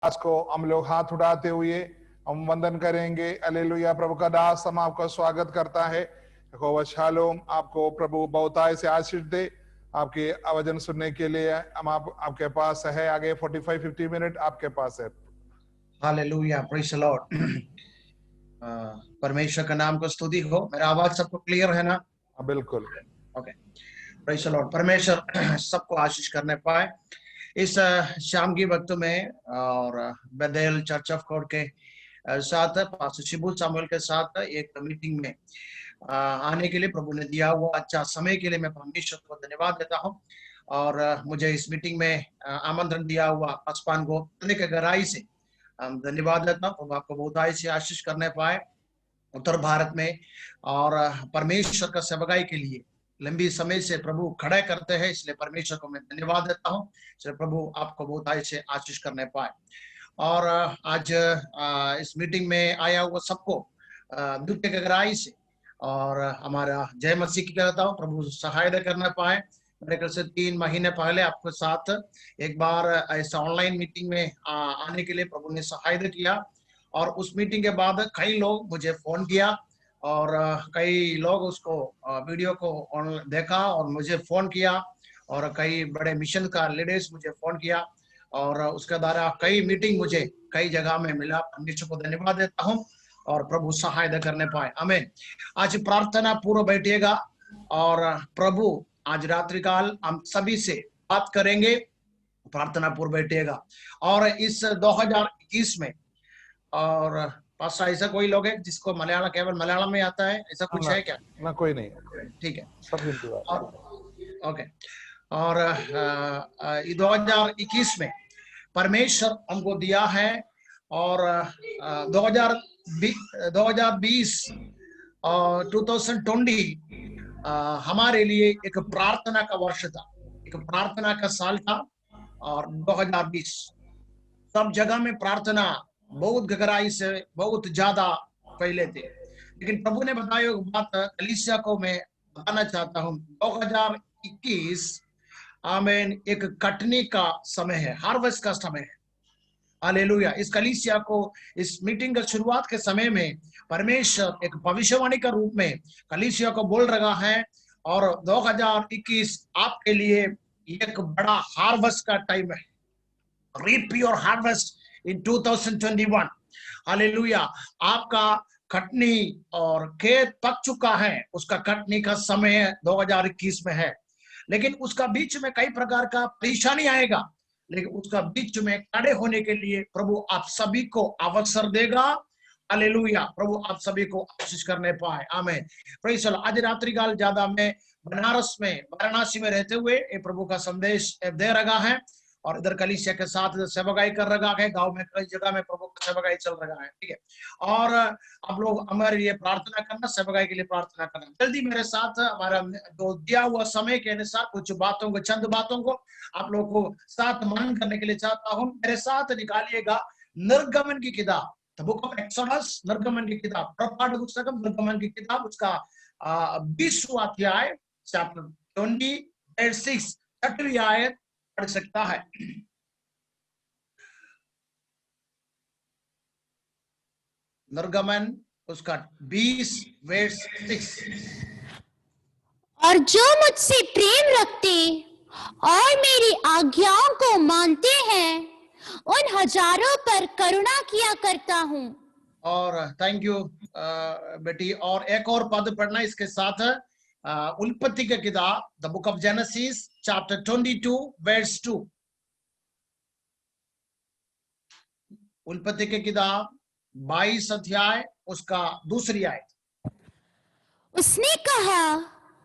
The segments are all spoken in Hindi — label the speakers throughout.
Speaker 1: दास को हम लोग हाथ उठाते हुए हम वंदन करेंगे। हालेलुया। प्रभु का दास हम आपका स्वागत करता है। यहोवा शालोम आपको प्रभु बहुताय से आशीष दे। आपके वचन सुनने के लिए हम आपके पास है। आगे 45-50 मिनट आपके पास है।
Speaker 2: Hallelujah, praise the Lord. परमेश्वर का नाम को स्तुति हो। मेरा आवाज सबको क्लियर है ना?
Speaker 1: बिल्कुल।
Speaker 2: Okay, praise the Lord. परमेश्वर सबको आशीष करने पाए इस शाम की वक्त में। और बेथेल चर्च ऑफ गॉड के साथ पास्टर शिबू सामुएल के साथ एक मीटिंग में आने के लिए प्रभु ने दिया हुआ अच्छा समय के लिए मैं परमेश्वर को धन्यवाद देता हूँ। और मुझे इस मीटिंग में आमंत्रण दिया हुआ पासपान को के गहराई से धन्यवाद देता हूँ। प्रभु आपको बहुत से आशीष करने पाए उत्तर भारत में। और परमेश्वर का सेवकाई के लिए लंबी समय से प्रभु खड़े करते हैं, इसलिए परमेश्वर को मैं धन्यवाद देता हूँ। इसलिए प्रभु आपको बहुत से आशीष करने पाए। और आज इस मीटिंग में आया हुआ सबको दुख के गहराई से और हमारा जय मसीह की कहता हूँ प्रभु सहायता करना पाए। मेरे ख्याल से 3 महीने पहले आपके साथ एक बार ऐसा ऑनलाइन मीटिंग में आने के लिए प्रभु ने सहायता किया। और उस मीटिंग के बाद कई लोग मुझे फोन किया और कई लोग उसको वीडियो को देखा और मुझे फोन किया। और कई बड़े मिशन का लीडर्स मुझे फोन किया और उसके द्वारा कई मीटिंग मुझे कई जगह में मिला। परमेश्वर को धन्यवाद देता हूँ और प्रभु सहायता करने पाए। आमीन। आज प्रार्थना पूर्व बैठिएगा और प्रभु आज रात्रि काल हम सभी से बात करेंगे। प्रार्थना पूर्व बैठिएगा। और इस 2021 में और पास ऐसा कोई लोग है जिसको मलयालम केवल मलयालम में आता है, ऐसा कुछ है क्या?
Speaker 1: ना, कोई नहीं।
Speaker 2: ठीक है,
Speaker 1: सब हिंदी बात।
Speaker 2: ओके। और 2021 में परमेश्वर हमको दिया है और 2020 और 2020 हमारे लिए एक प्रार्थना का वर्ष था, एक प्रार्थना का साल था। और 2020 सब जगह में प्रार्थना बहुत गहराई से बहुत ज्यादा फैले थे। लेकिन प्रभु ने बताया बात कलीसिया को मैं बताना चाहता हूँ। 2021 आमीन एक कटने का समय है, हार्वेस्ट का समय है। हालेलुया। इस कलीसिया को इस मीटिंग का शुरुआत के समय में परमेश्वर एक भविष्यवाणी का रूप में कलीसिया को बोल रहा है। और 2021 आपके लिए एक बड़ा हार्वेस्ट का टाइम है। Reap your harvest in 2021। Hallelujah. आपका कटनी और खेत पक चुका है, उसका कटनी का समय 2021 में है। लेकिन उसका बीच में कई प्रकार का परेशानी आएगा, लेकिन उसका बीच में खड़े होने के लिए प्रभु आप सभी को अवसर देगा। हालेलुया। प्रभु आप सभी को आशीष करने पाए। आमीन। Praise the Lord. आज रात्रि काल ज्यादा मैं बनारस में वाराणसी में रहते हुए ये प्रभु का संदेश दे रहा है और इधर कलीसिया के साथ सेवकाई कर रहा है। गांव में कई जगह में प्रभु का सेवकाई चल रहा है। ठीक है। और आप लोग हमारे लिए प्रार्थना करना, सेवकाई के लिए प्रार्थना करना। जल्दी मेरे साथ हमारा जो दिया हुआ समय के अनुसार कुछ बातों को, चंद बातों को आप लोग को साथ मनन करने के लिए चाहता हूँ। मेरे साथ निकालिएगा निर्गमन की किताब, द बुक ऑफ एक्सोडस, निर्गमन की किताब, प्रपाठ पुस्तक निर्गमन की किताब, उसका 20वां अध्याय, चैप्टर 20 6 आयत पढ़ सकता है। निर्गमन उसका 20:6।
Speaker 3: और जो मुझसे प्रेम रखते और मेरी आज्ञाओं को मानते हैं उन हजारों पर करुणा किया करता हूँ।
Speaker 2: और थैंक यू बेटी। और एक और पद पढ़ना इसके साथ, उत्पत्ति की किताब, the book of genesis, chapter 22:2। उत्पत्ति की किताब 22 अध्याय, उसका 2 आयत।
Speaker 3: उसने कहा,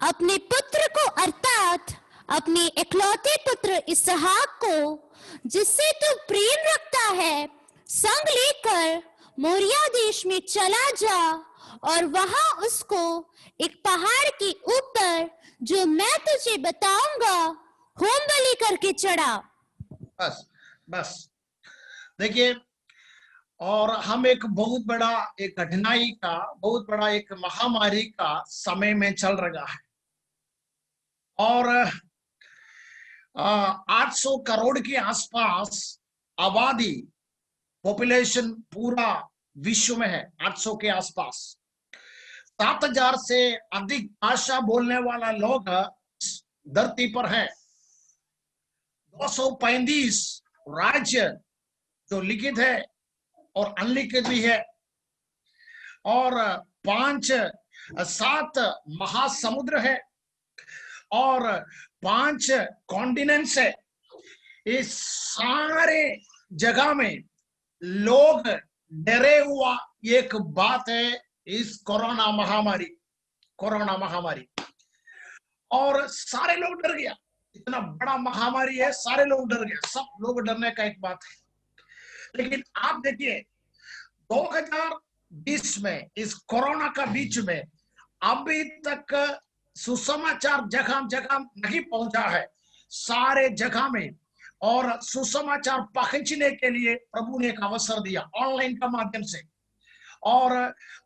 Speaker 3: अपने पुत्र को अर्थात अपने इकलौते पुत्र इसहाक को जिससे तू प्रेम रखता है संग लेकर मोरिया देश में चला जा और वहां उसको एक पहाड़ के ऊपर जो मैं तुझे बताऊंगा होम बलि करके चढ़ा।
Speaker 2: बस देखिए, और हम एक बहुत बड़ा एक कठिनाई का, बहुत बड़ा एक महामारी का समय में चल रहा है। और 800 करोड़ के आसपास आबादी पॉपुलेशन पूरा विश्व में है 800 के आसपास। 7000 से अधिक भाषा बोलने वाला लोग धरती पर है। 235 राज्य जो लिखित है और अनलिखित भी है, और 5-7 महासमुद्र है और 5 कॉन्टिनेंट्स है। इस सारे जगह में लोग डरे हुआ एक बात है, इस कोरोना महामारी। और सारे लोग डर गया, इतना बड़ा महामारी है, सारे लोग डर गया। सब लोग डरने का एक बात है। लेकिन आप देखिए 2020 में इस कोरोना का बीच में अभी तक सुसमाचार जगह जगह नहीं पहुंचा है, सारे जगह में। और सुसमाचार पहुंचने के लिए प्रभु ने एक अवसर दिया ऑनलाइन का माध्यम से। और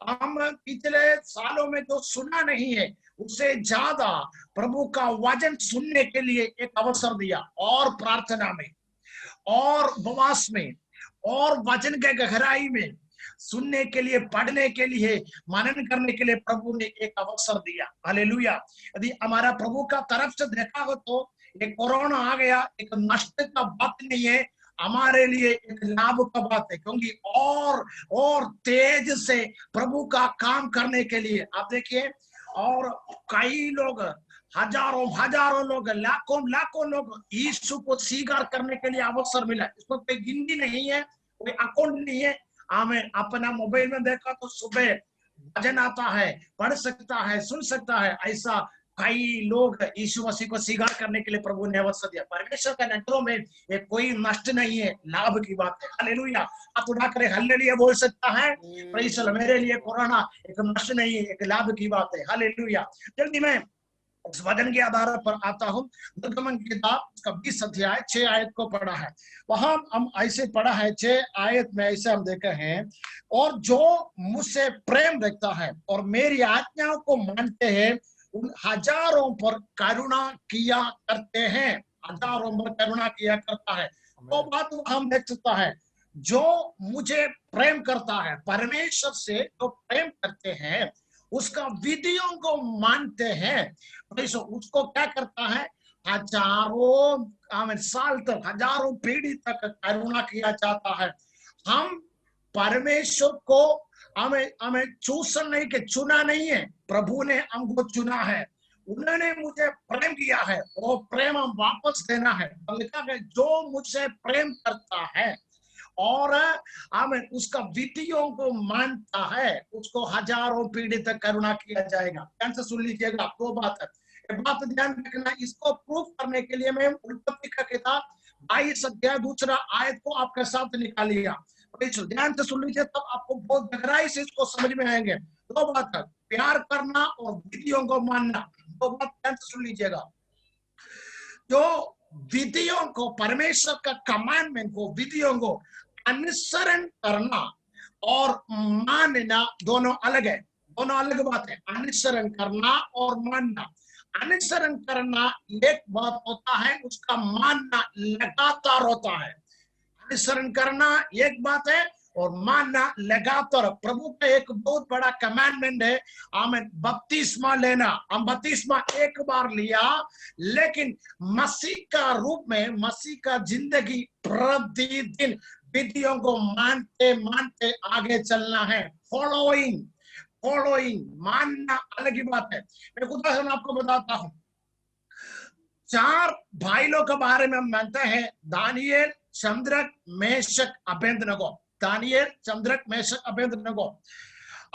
Speaker 2: हम पिछले सालों में जो सुना नहीं है उससे ज्यादा प्रभु का वचन सुनने के लिए एक अवसर दिया, और प्रार्थना में और उपवास में और वचन के गहराई में सुनने के लिए, पढ़ने के लिए, मनन करने के लिए प्रभु ने एक अवसर दिया। हालेलुया। यदि हमारा प्रभु का तरफ से देखा हो तो एक कोरोना आ गया एक नष्ट का बात नहीं है, हमारे लिए एक लाभ का बात है, क्योंकि और तेज से प्रभु का काम करने के लिए आप देखिए। और कई लोग, हजारों लोग, लाखों लोग यीशु को स्वीकार करने के लिए अवसर मिला। इसमें कोई गिनती नहीं है, कोई अकाउंट नहीं है। हमें अपना मोबाइल में देखा तो सुबह भजन आता है, पढ़ सकता है, सुन सकता है। ऐसा कई लोग यीशु मसीह को स्वीकार करने के लिए प्रभु ने अवसर दिया। परमेश्वर के नजरों में ये कोई नष्ट नहीं है, लाभ की बात है। हालेलुया। आप उठा कर हालेलुया बोल सकता है। प्रेज़ द, मेरे लिए कोरोना एक नष्ट नहीं है, एक लाभ की बात है। हालेलुया। जल्दी मैं इस वचन के आधार पर आता हूं। निर्गमन की किताब उसका 20 अध्याय 6 आयत को पढ़ा है। वहां हम ऐसे पढ़ा है 6 आयत में, ऐसे हम देखा है, और जो मुझसे प्रेम रखता है और मेरी आज्ञाओं को मानते हैं उन हजारों पर करुणा किया करते हैं। हजारों पर करुणा किया करता है। तो बात हम देख सकता है, जो मुझे प्रेम करता है, परमेश्वर से जो प्रेम करते हैं उसका विधियों को मानते हैं, उसको क्या करता है, हजारों साल तक, हजारों पीढ़ी तक करुणा किया जाता है। हम परमेश्वर को हमें चूसन नहीं के चुना नहीं है, प्रभु ने हमको चुना है। उन्होंने मुझे प्रेम किया है, वो प्रेम हम वापस देना है। लिखा है जो मुझसे प्रेम करता है और हमें उसका विधियों को मानता है उसको हजारों पीढ़ी तक करुणा किया जाएगा। ध्यान से सुन लीजिएगा। दो बात है, बात ध्यान रखना। इसको प्रूफ करने के लिए मैं उत्पत्ति का किताब 22 अध्याय 2 आयत को आपके साथ निकालिएगा। ध्यान से सुन लीजिए, तब आपको बहुत गहराई से इसको समझ में आएंगे। दो बात है, प्यार करना और विधियों को मानना। दो बात ध्यान से सुन लीजिएगा। जो विधियों को, परमेश्वर का कमांडमेंट को, विधियों को अनुसरण करना और मानना दोनों अलग है, दोनों अलग बात है। अनुसरण करना और मानना। अनुसरण करना एक बात होता है, उसका मानना लगातार होता है। अनुसरण करना एक बात है और मानना लगातार। प्रभु का एक बहुत बड़ा कमांडमेंट है, हमें बपतिस्मा लेना। हम बपतिस्मा एक बार लिया, लेकिन मसीह का रूप में, मसीह का जिंदगी प्रतिदिन विधियों को मानते मानते आगे चलना है। फॉलोइंग, मानना अलग ही बात है। मैं एक उदाहरण आपको बताता हूं। 4 भाइयों के बारे में हम जानते हैं, Daniel, Shadrach, Meshach, Abednego. Daniel, Shadrach, Meshach, Abednego.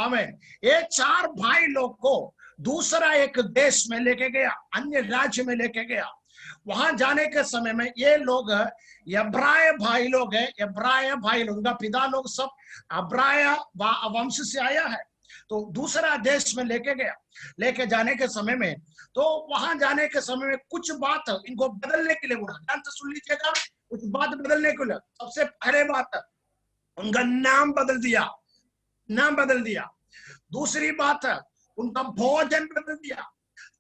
Speaker 2: आमीन। ये 4 भाई लोग को दूसरा एक देश में लेके गया, अन्य राज्य में लेके गया। वहां जाने के समय में ये लोग इब्राय भाई लोग हैं, इब्राय भाई लोग, उनका पिता लोग सब इब्राय वंश से आया है। तो दूसरा देश में लेके गया। लेके जाने के समय में, तो वहां जाने के समय में कुछ बात इनको बदलने के लिए बोला। ध्यान से सुन लीजिएगा, कुछ बात बदलने के लिए। सबसे पहले बात, उनका नाम बदल दिया। दूसरी बात, उनका भोजन बदल दिया।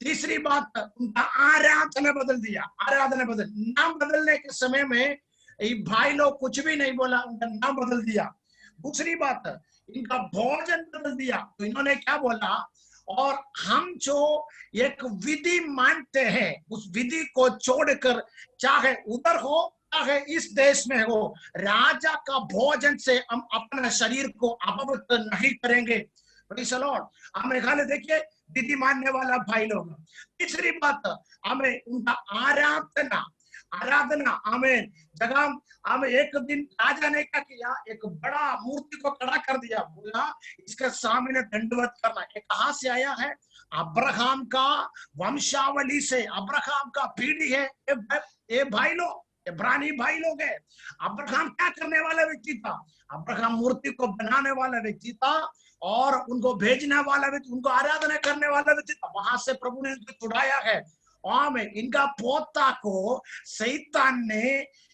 Speaker 2: तीसरी बात, उनका आराधना बदल दिया। नाम बदलने के समय में ये भाई लोग कुछ भी नहीं बोला, उनका नाम बदल दिया। दूसरी बात, इनका भोजन बदल दिया। तो इन्होंने क्या बोला, और हम जो एक विधि मानते हैं उस विधि को छोड़कर, चाहे उधर हो चाहे इस देश में हो, राजा का भोजन से हम अपने शरीर को अपवित्र नहीं करेंगे। Praise the Lord. हम मेघालय देखिए विधि मानने वाला भाई लोग। तीसरी बात, हमें उनका आराधना आमेन जगह। हमें एक दिन राजा ने क्या किया, एक बड़ा मूर्ति को खड़ा कर दिया, बोला इसके सामने दंडवत करना। ये कहां से आया है? अब्राहम का वंशावली से, अब्राहम का पीढ़ी है ये भाई लोग, इब्रानी भाई लोग है। अब्राहम क्या करने वाला व्यक्ति था? अब्राहम मूर्ति को बनाने वाला व्यक्ति था और उनको भेजने वाला व्यक्ति, उनको आराधना करने वाला व्यक्ति था। वहां से प्रभु ने इनको छुड़ाया है। और इनका पोता को शैतान ने,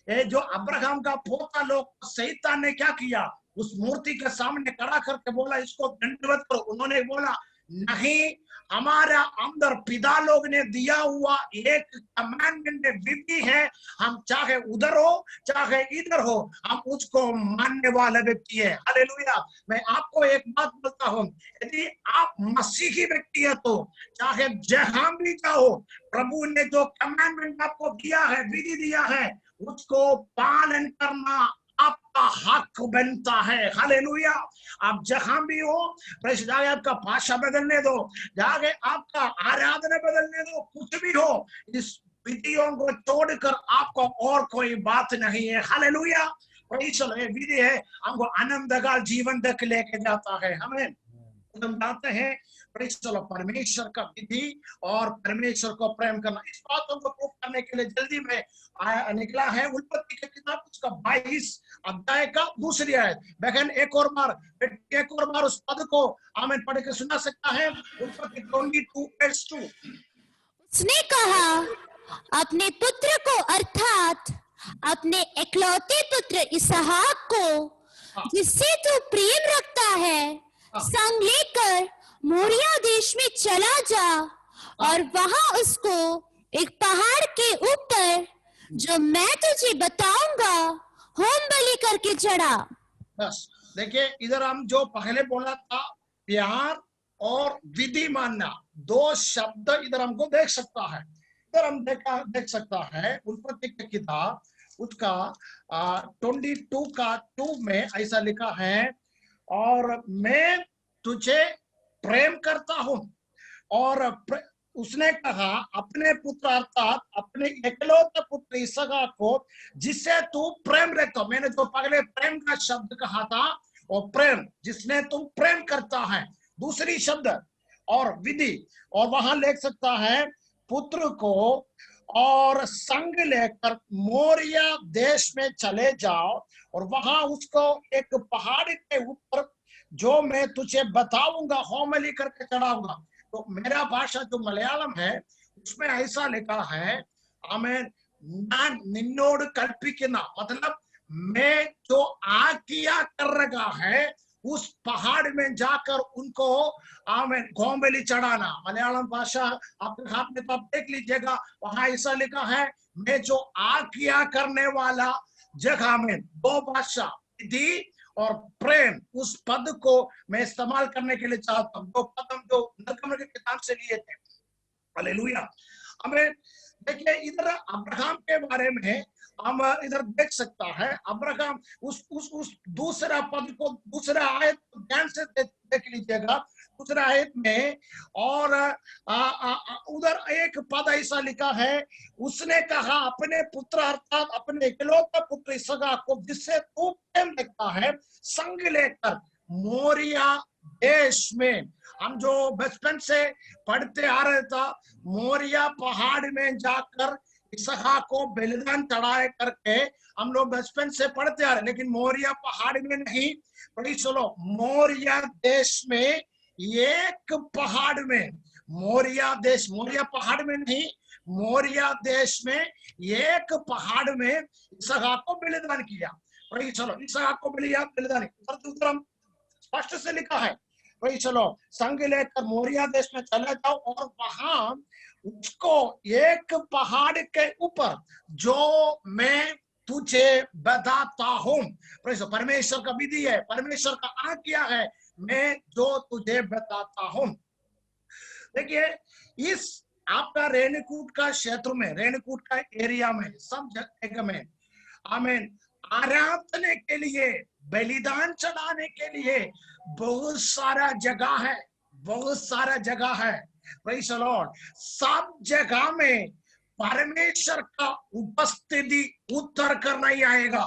Speaker 2: ये जो अब्राहम का पोता लोग, शैतान ने क्या किया, उस मूर्ति के सामने खड़ा करके बोला इसको दंडवत करो। उन्होंने बोला नहीं, हमारा अंदर पिता लोग ने दिया हुआ एक कमांडमेंट विधि है, हम चाहे उधर हो चाहे इधर हो, हम उसको मानने वाला व्यक्ति है। हालेलुया। मैं आपको एक बात बोलता हूं, यदि आप मसीही व्यक्ति है तो चाहे जहां भी जाओ, प्रभु ने जो कमांडमेंट आपको दिया है, विधि दिया है, उसको पालन करना आपका हक बनता है। हालेलुया। आप जहां भी हो, जाके आपका भाषा बदलने दो, जाके आपका आराधना बदलने दो, कुछ भी हो, इस विधियों को छोड़कर आपको और कोई बात नहीं है। हालेलुया। विधि है हमको आनंद का जीवन तक लेके जाता है। हमें हम जानते हैं परमेश्वर का विधि और परमेश्वर को प्रेम करना। इस बातों को प्रूफ करने के लिए जल्दी में निकला है उत्पत्ति की किताब, उसका 22 अध्याय का दूसरी आयत। बहन एक और बार उस पद को आमेन पढ़ के सुना सकता है। उत्पत्ति 22:2।
Speaker 3: उसने कहा, अपने पुत्र को अर्थात अपने इकलौते पुत्र इसहाक को जिससे तू प्रेम रखता है, संग लेकर मोरिया देश में चला जा और वहां उसको एक पहाड़ के ऊपर जो मैं तुझे बताऊंगा होम बलि करके चढ़ा।
Speaker 2: बस देखिए, इधर हम जो पहले बोला था प्यार और विधि मानना, दो शब्द इधर हमको देख सकता है। इधर हम देख सकता है उत्पत्ति की किताब उसका 22:2 में ऐसा लिखा है, और मैं तुझे प्रेम करता हूं। और उसने कहा अपने पुत्र अर्थात अपने इकलौते पुत्र इसहाक को जिससे तू प्रेम रखता। मैंने जो पहले प्रेम का शब्द कहा था, और प्रेम जिसने तू प्रेम करता है, दूसरी शब्द और विधि। और वहां लिख सकता है पुत्र को और संग लेकर मोरिया देश में चले जाओ और वहां उसको एक पहाड़ के ऊपर जो मैं तुझे बताऊंगा होमबलि करके चढ़ाऊंगा। तो मेरा भाषा जो मलयालम है उसमें ऐसा लिखा है, आमेन, नान निन्नोड कल्पिकिना, मतलब मैं जो आज्ञा कर रहा है उस पहाड़ में जाकर उनको आमेन होमबलि चढ़ाना। मलयालम भाषा आपके हाथ में तो आप देख लीजिएगा, वहां ऐसा लिखा है मैं जो आज्ञा करने वाला जगह में। दो भाषा, विधि और प्रेम, उस पद को मैं इस्तेमाल करने के लिए चाहता हूं। दो पद हम जो निर्गमन की किताब से लिए थे। हालेलुया। हमें देखिए इधर अब्राहम के बारे में हम इधर देख सकता है। अब्राहम उस दूसरा पद को, दूसरा आयत ध्यान से देख लीजिएगा, दूसरा आयत में, और उधर एक पद ऐसा लिखा है, उसने कहा अपने पुत्र अर्थात अपने इकलौते पुत्र इसहाक को जिससे तू प्रेम रखता है, संग लेकर मोरिया देश में। हम जो बचपन से पढ़ते आ रहे था, मोरिया पहाड़ में जाकर इसहाक को बलिदान चढ़ाए करके हम लोग बचपन से पढ़ते आ रहे, लेकिन मोरिया पहाड़ में नहीं, पढ़ी चलो मोरिया देश में, एक पहाड़ में, मोरिया देश, मोरिया पहाड़ में नहीं, मोरिया देश में एक पहाड़ में इसहाक को बलिदान किया। पढ़ी चलो इसहाक को बलिदान स्पष्ट से लिखा है। वही चलो संग लेकर मोरिया देश में चले जाओ और वहां उसको एक पहाड़ के ऊपर जो मैं तुझे बताता हूं। परमेश्वर का विधि है, परमेश्वर का आज्ञा है, मैं जो तुझे बताता हूं। देखिए, इस आपका रेणुकूट का क्षेत्र में, रेणुकूट का एरिया में, सब जगह में आमीन, आराधना के लिए, बलिदान चढ़ाने के लिए बहुत सारा जगह है, बहुत सारा जगह है। Praise the Lord. सब जगह में परमेश्वर का उपस्थिति उतर कर नहीं आएगा।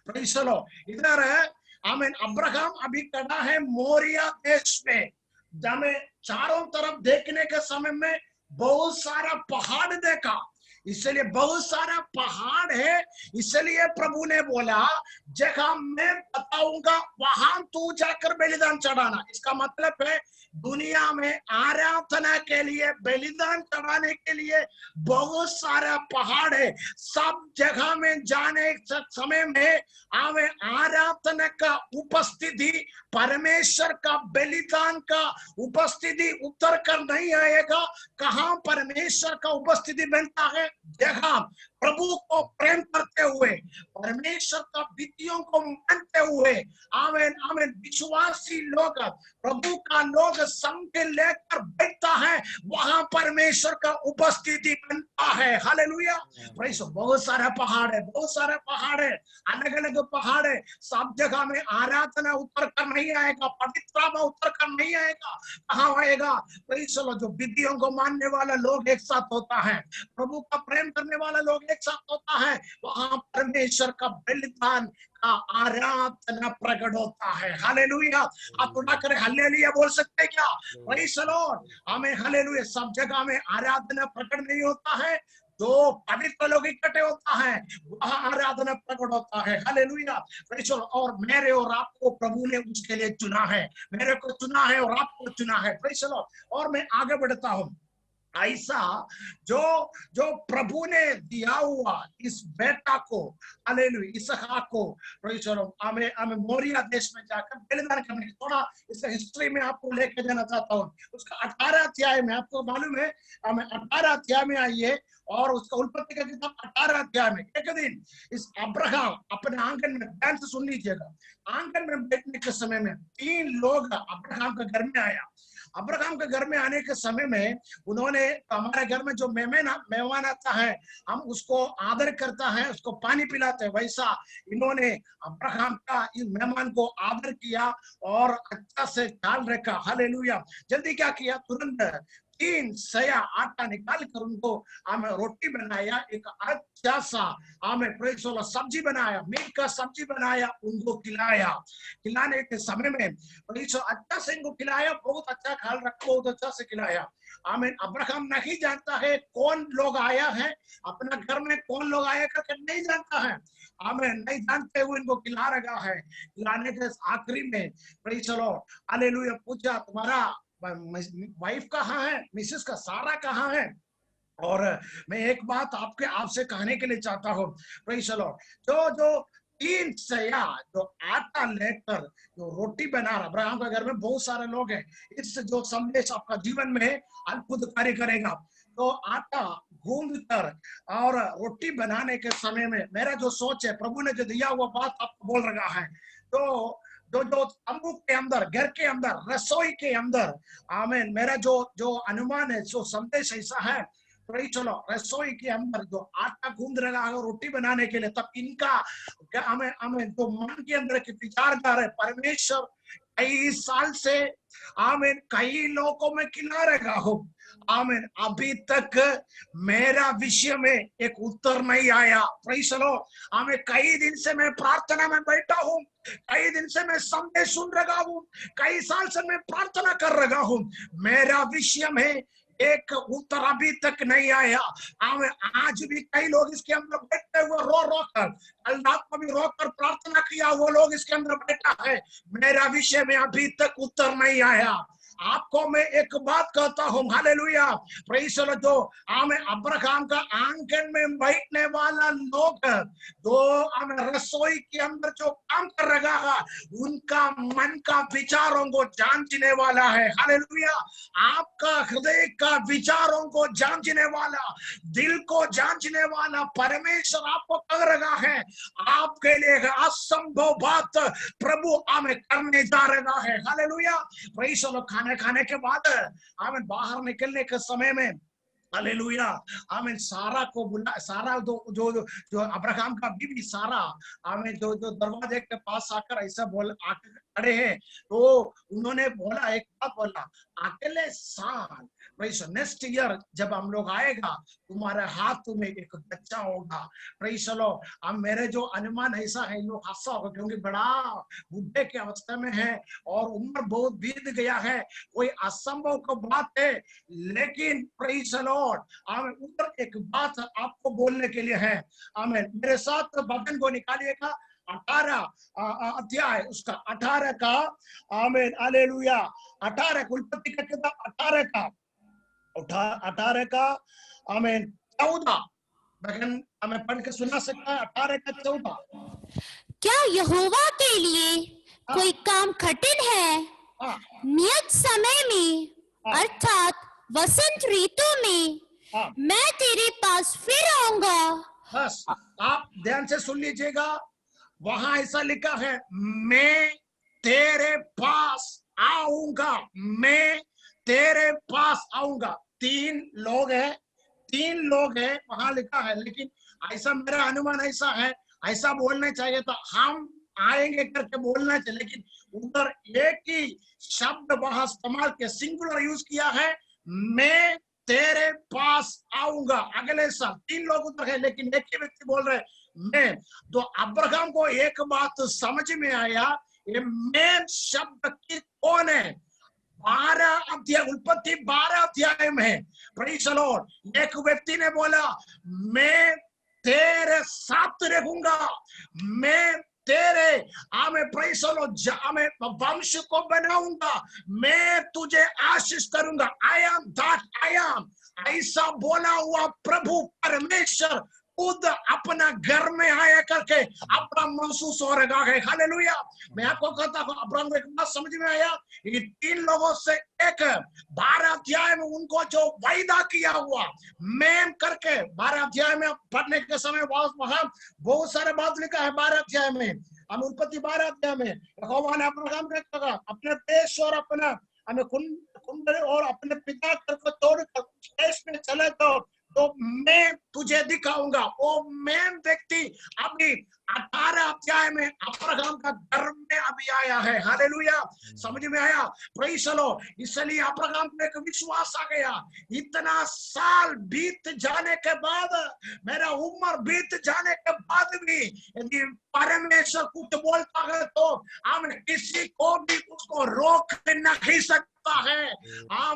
Speaker 2: Praise the Lord. इधर है आमीन, अब्राहम अभी खड़ा है मोरिया देश में, जब चारों तरफ देखने के समय में बहुत सारा पहाड़ देखा, इसलिए बहुत सारा पहाड़ है, इसलिए प्रभु ने बोला जगह मैं बताऊंगा वहां तू जाकर बलिदान चढ़ाना। इसका मतलब है दुनिया में आराधना के लिए, बलिदान चढ़ाने के लिए बहुत सारा पहाड़ है। सब जगह में जाने समय में हमें आराधना का उपस्थिति, परमेश्वर का बलिदान का उपस्थिति उतर कर नहीं आएगा। कहां परमेश्वर का उपस्थिति बनता है? जगह प्रभु को प्रेम करते हुए, परमेश्वर का विधियों को मानते हुए, आमीन आमीन, विश्वासी लोग, प्रभु का लोग संग लेकर बैठता है, वहां परमेश्वर का उपस्थिति बनता है। हालेलुया। बहुत सारा पहाड़ है, बहुत सारा पहाड़ है, अलग अलग पहाड़ है। सब जगह में आराधना उतर कर नहीं आएगा, पवित्र आत्मा उतर कर नहीं आएगा। कहाँ आएगा? जो विधियों को मानने वाला लोग एक साथ होता है, प्रभु का प्रेम करने वाला लोग एक साथ होता है, वहां परमेश्वर का बलिदान का आराधना प्रकट होता है। हालेलुया। आप उठा कर हालेलुया बोल सकते हैं क्या? Praise the Lord. हमें हालेलुया। सब जगह में आराधना प्रकट नहीं होता है, जो पवित्र लोग इकट्ठे होता है वहां आराधना प्रकट होता है। हालेलुया। Praise the Lord. और मेरे और आपको प्रभु ने उसके लिए चुना है, मेरे को चुना है और आपको चुना है। Praise the Lord. और मैं आगे बढ़ता हूं। ऐसा जो प्रभु ने दिया हुआ इस बेटा को, हालेलुया, इसहाक को, प्रेज़ द लॉर्ड, हमें मोरिया देश में जाकर बलिदान करने की, थोड़ा इस हिस्ट्री में आपको लेकर जाना चाहता हूँ। उसका 18 अध्याय में, आपको मालूम है, हमें 18 अध्याय में आइए, और उसका उत्पत्ति का किताब 18 अध्याय में, एक दिन इस अब्राहम अपने आंगन में, ध्यान से सुन लीजिएगा, आंगन में बैठने के समय में 3 लोग अब्राहम के घर में आया। अब्राहम के घर में आने के समय में उन्होंने, हमारे घर में जो मेहमान आता है हम उसको आदर करता है, उसको पानी पिलाते हैं, वैसा इन्होंने अब्राहम का इस मेहमान को आदर किया और अच्छा से ख्याल रखा। हालेलुया। जल्दी क्या किया, तुरंत 3 सया आटा निकाल कर उनको हमें रोटी बनाया, एक अच्छा सा हमें प्रेज़ द लॉर्ड सब्जी बनाया, मीट का सब्जी बनाया, उनको खिलाया। खिलाने के समय में प्रेज़ द लॉर्ड अच्छा से इनको खिलाया, बहुत अच्छा ख्याल रखो, बहुत अच्छा से खिलाया। आमीन। अब्राहम नहीं जानता है कौन लोग आया है, अपना घर में कौन लोग आया करके नहीं जानता है। आमीन। नहीं जानते हुए इनको खिला रहा है। खिलाने के आखिरी में प्रेज़ द लॉर्ड, हालेलुया, पूछा तुम्हारा वाइफ कहाँ है, मिसेस का सारा कहाँ है? और मैं एक बात आपसे कहने के लिए चाहता हूँ, प्रेज़ द लॉर्ड, जो 3 सया जो आटा लेकर जो रोटी बना रहा, अब्राहम के घर में बहुत सारे लोग हैं, इससे जो संदेश आपका जीवन में अद्भुत कार्य करेगा। तो आटा गूंद कर और रोटी बनाने के समय में मेरा जो सोच है, प्रभु ने जो दिया हुआ बात आपको बोल रहा है, तो जो तंबू के अंदर, घर के अंदर, रसोई के अंदर, आमीन, मेरा जो अनुमान है, जो संदेश ऐसा है, चलो रसोई के अंदर जो आटा गूंद रहा है रोटी बनाने के लिए, तब इनका हमें जो मन के अंदर की विचारधारा है, परमेश्वर कई साल से आमीन कई लोगों में खिला रहा हूं, आमीन, अभी तक मेरा विषय में एक उत्तर नहीं आया। Praise the Lord. आमीन। कई दिन से मैं प्रार्थना में बैठा हूं, कई दिन से मैं संदेश सुन रहा हूं, कई साल से मैं प्रार्थना कर रहा हूं, मेरा विषय में एक उत्तर अभी तक नहीं आया। आज भी कई लोग इसके अंदर बैठे हुए रो कर, कल रात को भी रो कर प्रार्थना किया, वो लोग इसके अंदर बैठा है, मेरा विषय में अभी तक उत्तर नहीं आया। आपको मैं एक बात कहता हूँ, हालेलुया, प्रेज़ द लॉर्ड, जो आमें अब्राहम का आंगन में बैठने वाला लोग, जो आमें रसोई के अंदर जो काम कर रहा है, उनका मन का विचारों को जांचने वाला है। हालेलुया, आपका हृदय का विचारों को जांचने वाला, दिल को जांचने वाला परमेश्वर आपको कर रहा है। आपके लिए असंभव बात प्रभु आमें करने जा रहा है। Hallelujah, praise the Lord. खाने के बाद आमें बाहर निकलने के समय में, हालेलुया, आमीन, सारा को बुला, सारा जो जो जो, जो अब्राहम का बीवी सारा, आमीन, जो जो दरवाजे के पास आकर ऐसा बोल आकर खड़े हैं, तो उन्होंने बोला, एक बात बोला, अगले साल नेक्स्ट ईयर जब हम लोग आएगा, तुम्हारे हाथ में एक बच्चा होगा। Praise the Lord. अब मेरे जो अनुमान ऐसा है, लोग हंसा होगा, क्योंकि बड़ा बुढ़े के अवस्था में है और उम्र बहुत बीत गया है, कोई असंभव की बात है, लेकिन प्रेज़ द लॉर्ड, आमीन, ऊपर एक बात आपको बोलने के लिए है। आमीन, मेरे साथ बटन को निकालिएगा, 18 अध्याय उसका 18 का, आमीन, हालेलुया, 18 उत्पत्ति का किताब 18 का 18 का, आमीन, 14, बहन हमें पढ़ के सुना सकता है, 18 का 14।
Speaker 3: क्या यहोवा के लिए
Speaker 2: हाँ।
Speaker 3: कोई काम कठिन है?
Speaker 2: हाँ,
Speaker 3: नियत समय में,
Speaker 2: हाँ।
Speaker 3: अर्थात वसंत ऋतु में,
Speaker 2: हाँ,
Speaker 3: मैं तेरे पास फिर आऊंगा।
Speaker 2: बस आप ध्यान से सुन लीजिएगा, वहां ऐसा लिखा है, मैं तेरे पास आऊंगा, मैं तेरे पास आऊंगा। 3 लोग हैं वहां लिखा है, लेकिन ऐसा मेरा अनुमान ऐसा है, ऐसा बोलना चाहिए था, हम आएंगे करके बोलना चाहिए, लेकिन उधर एक ही शब्द वहां इस्तेमाल के सिंगुलर यूज किया है, मैं तेरे पास आऊंगा अगले साल। 3 लोग उधर है, लेकिन एक ही व्यक्ति बोल रहे मैं। तो अब्राहम को एक बात समझ में आया, ये मैं शब्द की कौन है? 12 अध्याय, उत्पत्ति 12 अध्याय में है। Praise the Lord. एक व्यक्ति ने बोला, मैं तेरे साथ रहूंगा, मैं तेरे प्रेज़ द लॉर्ड वंश को बनाऊंगा, मैं तुझे आशीष करूंगा। I am that I am, ऐसा बोला हुआ प्रभु परमेश्वर खुद अपना घर में आया करके अब्राहम महसूस हो रहा है। हालेलुया। मैं आपको कहता हूं, अब्राहम को एक बात समझ में आया, ये 3 लोगों से एक 12 अध्याय में उनको जो वायदा किया हुआ मैं करके, 12 अध्याय में पढ़ने के समय वहां बहुत सारे बात लिखा है। 12 अध्याय में, हम उत्पत्ति 12 अध्याय में यहोवा ने अब्राहम को कहा, अपने देश और अपना हमें कुंडली और अपने पिता घर को छोड़कर देश में चले तो मैं तुझे दिखाऊंगा। वो मैं व्यक्ति अभी 18 अध्याय में अब्राहम का घर में अभी आया है। हालेलुया, समझ में आया? Praise the Lord. इसलिए अब्राहम को एक विश्वास आ गया, इतना साल बीत जाने के बाद, मेरा उम्र बीत जाने के बाद भी यदि परमेश्वर कुछ बोलता है तो हम किसी को भी उसको रोक नहीं सकता है।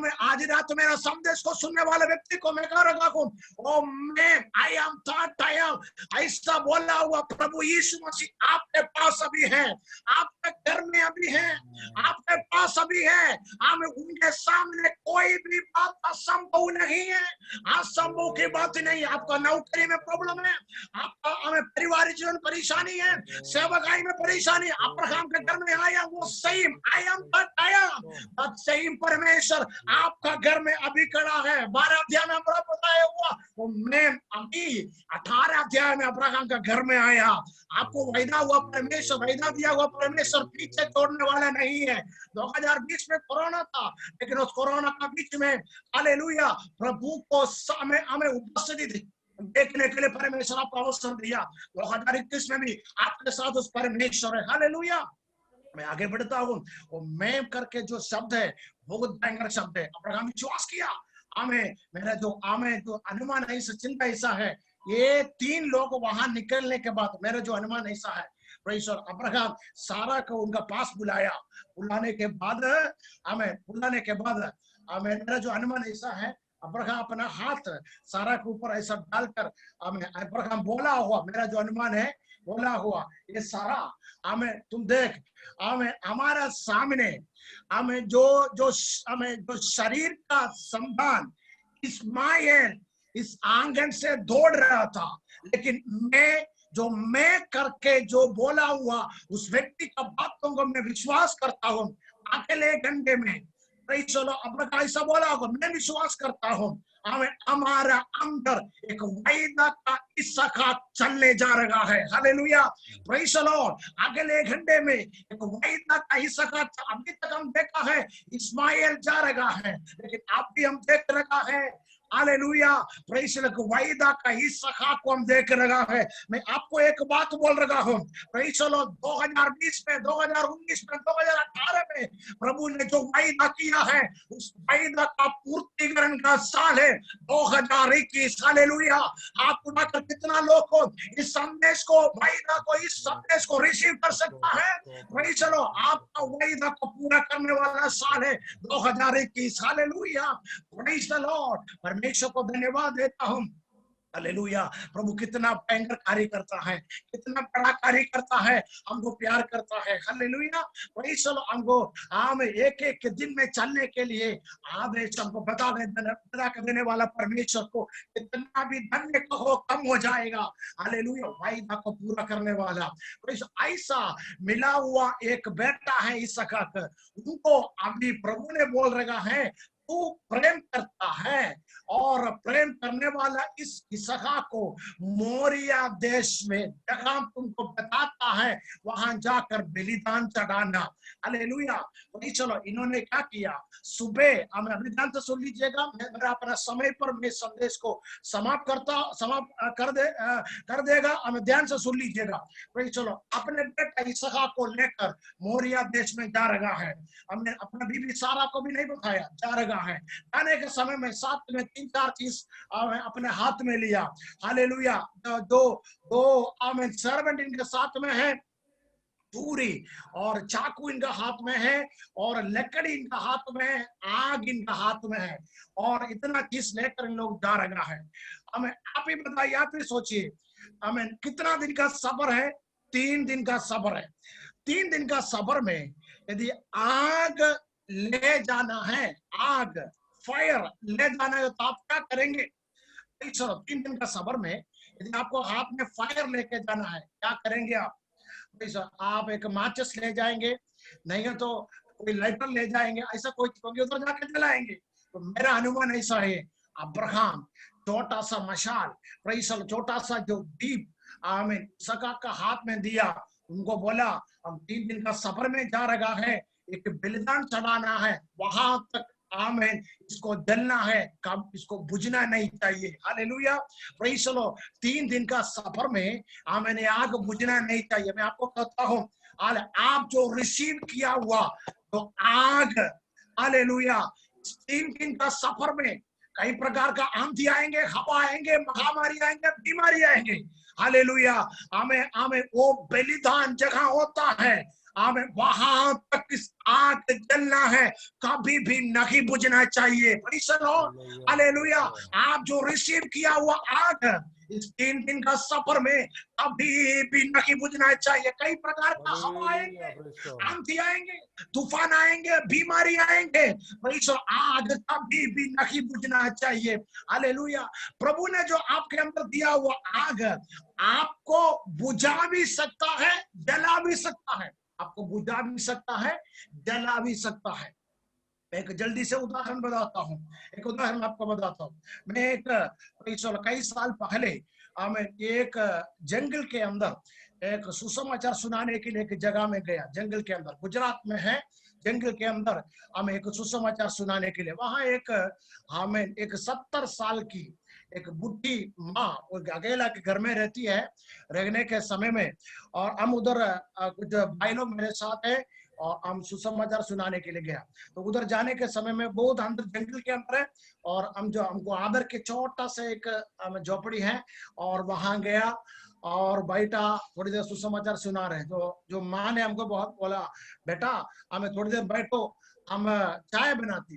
Speaker 2: मैं आज रात मेरा संदेश को सुनने वाले व्यक्ति को मैं कह रहा हूं, ओ मैं I am that I am, ऐसा बोला हुआ प्रभु यीशु मसीह आपके पास अभी है, आपके घर में अभी है, आपके पास अभी है। हमें उनके सामने कोई भी बात असंभव नहीं है, असंभव की बात नहीं। आपका नौकरी में प्रॉब्लम है, आपका हमें पारिवारिक जीवन परेशानी है, सेवकाई में परेशानी, अब्राहम के घर में आया वो same I am that I am, same परमेश्वर आपका घर में अभी खड़ा है। 12 अध्याय में आपको बताया हुआ वो मैं अभी 18 अध्याय में अब्राहम का घर में आया। आपको वायदा हुआ परमेश्वर, वायदा दिया हुआ परमेश्वर पीछे छोड़ने वाला नहीं है। 2020 में कोरोना था, लेकिन उस कोरोना का बीच में हालेलुया प्रभु को हमें उपस्थिति थी देखने के लिए परमेश्वर आपको अवसर दिया। 2021 में भी आपके साथ उस परमेश्वर है। हालेलुया। मैं आगे बढ़ता हूं, वो मैं करके जो शब्द है बहुत भयंकर शब्द है। अब्राहम विश्वास किया, मेरा जो अनुमान है, चिंता ऐसा है, ये 3 लोग वहां निकलने के बाद मेरा जो अनुमान ऐसा है, अब्राहम सारा को उनका पास बुलाया, बुलाने के बाद मेरा जो अनुमान ऐसा है, अब्राहम अपना हाथ सारा के ऊपर ऐसा डालकर अब्राहम बोला हुआ, मेरा जो अनुमान है बोला हुआ ये सारा हमें तुम देख, हमें हमारा सामने हमें जो जो हमें जो शरीर का संतान इस्माइल इस आंगन से दौड़ रहा था, लेकिन मैं करके जो बोला हुआ उस व्यक्ति का बातों को मैं विश्वास करता हूँ। अकेले घंटे में चलो अपना कैसा बोला होगा, मैं विश्वास करता हूँ हमें हमारा अंदर एक वायदा का इसका चलने जा रहा है। Hallelujah, praise the Lord. अगले घंटे में एक वायदा का इसका, अभी तक हम देखा है इस्माइल जा रहा है, लेकिन अब भी हम देख रहा है हालेलुया, प्रेज़ द लॉर्ड, वायदा का इसका को हम देख रहा है। मैं आपको एक बात बोल रहा हूँ, प्रेज़ द लॉर्ड, 2020 में, 2019 में, 2018 में प्रभु ने जो वायदा किया है उस वायदा का पूर्तिकरण का साल है 2021। हालेलुया, आप उठाकर कितना लोग को इस संदेश को, वायदा को, इस संदेश को रिसीव कर सकता है? प्रेज़ द लॉर्ड, आपका वायदा को पूरा करने वाला साल है 2021। Hallelujah, praise the Lord. परमेश्वर को धन्यवाद देता हूं। हालेलुया, प्रभु कितना भयंकर कार्य करता है, कितना बड़ा कार्य करता है, हमको प्यार करता है। Hallelujah, praise the Lord. हमको हम एक एक दिन में चलने के लिए आदेश हमको बता देने वाला परमेश्वर को कितना भी धन्य कहो कम हो जाएगा। हालेलुया, वायदा को पूरा करने वाला ऐसा मिला हुआ एक बेटा है इसहाक, उनको अभी प्रभु ने बोल रहा है तू प्रेम करता है और प्रेम करने वाला इस इसहाक को मोरिया देश में जगह तुमको बताता है, वहां जाकर बलिदान चढ़ाना। हालेलुया, चलो इन्होंने क्या किया, सुबह हमें अभी ध्यान से सुन लीजिएगा, मेरा अपना समय पर मैं संदेश को समाप्त कर देगा, हमें ध्यान से सुन लीजिएगा। चलो अपने बेटा इसहाक को लेकर मोरिया देश में जा रहा है। हमने अपना बीबी सारा को भी नहीं बताया, जा रहा है। जाने के समय में साथ में 3-4 चीज अपने हाथ में लिया। हालेलुया, दो आमेन सर्वेंट इनके साथ में है, चूरी और चाकू इनका हाथ में है और लकड़ी इनका हाथ में है, आग इनका हाथ में है और इतना चीज लेकर इन लोग जा रहा है। हमें आप ही बताइए, आप ही सोचिए, हमें कितना दिन का सफर है? 3 दिन का सफर है। 3 दिन का सफर में यदि आग ले जाना है, आग फायर ले जाना है तो आप क्या करेंगे? 3 दिन का सफर में यदि आपको हाथ में फायर लेके जाना है, क्या करेंगे आप? आप एक माचिस ले जाएंगे, नहीं तो कोई लाइटर ले जाएंगे, ऐसा कोई उधर जाके जलाएंगे। तो मेरा अनुमान ऐसा है, अब्राहम छोटा सा मशाल, छोटा सा जो दीप आमीन इसहाक का हाथ में दिया, उनको बोला हम 3 दिन का सफर में जा रहा है, एक बलिदान चढ़ाना है, वहां तक आमीन इसको जलना है, कब इसको बुझना नहीं चाहिए। Hallelujah, praise the Lord. 3 दिन का सफर में आमीन आग बुझना नहीं चाहिए। मैं आपको कहता हूं, आप जो रिसीव किया हुआ तो आग, हालेलुया, 3 दिन का सफर में कई प्रकार का आंधी आएंगे, हवा आएंगे, महामारी आएंगे, बीमारी आएंगे। हालेलुया, हमें वो बलिदान जगह होता है, हमें वहां तक इस आग जलना है, कभी भी नहीं बुझना चाहिए। हालेलुया, आप जो रिसीव किया हुआ आग इस 3 दिन का सफर में कभी भी नहीं बुझना चाहिए। कई प्रकार का हवा आएंगे, आंधी आएंगे, तूफान आएंगे, बीमारी आएंगे, आग कभी भी नहीं बुझना चाहिए। हालेलुया, प्रभु ने जो आपके अंदर दिया हुआ आग आपको बुझा भी सकता है, जला भी सकता है, आपको बुझा भी सकता है, जला भी सकता है। एक जल्दी से उदाहरण बताता हूँ, एक उदाहरण आपको बताता हूँ। मैं कई साल पहले मैं एक जंगल के अंदर एक सुसमाचार सुनाने के लिए एक जगह में गया, जंगल के अंदर, गुजरात में है, जंगल के अंदर हमें एक सुसमाचार सुनाने के लिए। वहां हमें एक 70 साल की एक बुढ़ी माँ वो अकेला के घर में रहती है, रहने के समय में, और हम उधर कुछ भाई लोग मेरे साथ है और हम सुसमाचार सुनाने के लिए गया। तो उधर जाने के समय में बहुत अंदर जंगल के अंदर है और हमको आदर के छोटा सा एक झोपड़ी है और वहां गया और बैठा, थोड़ी देर सुसमाचार सुना रहे। तो जो माँ ने हमको बहुत बोला, बेटा हमें थोड़ी देर बैठो, हम चाय बनाती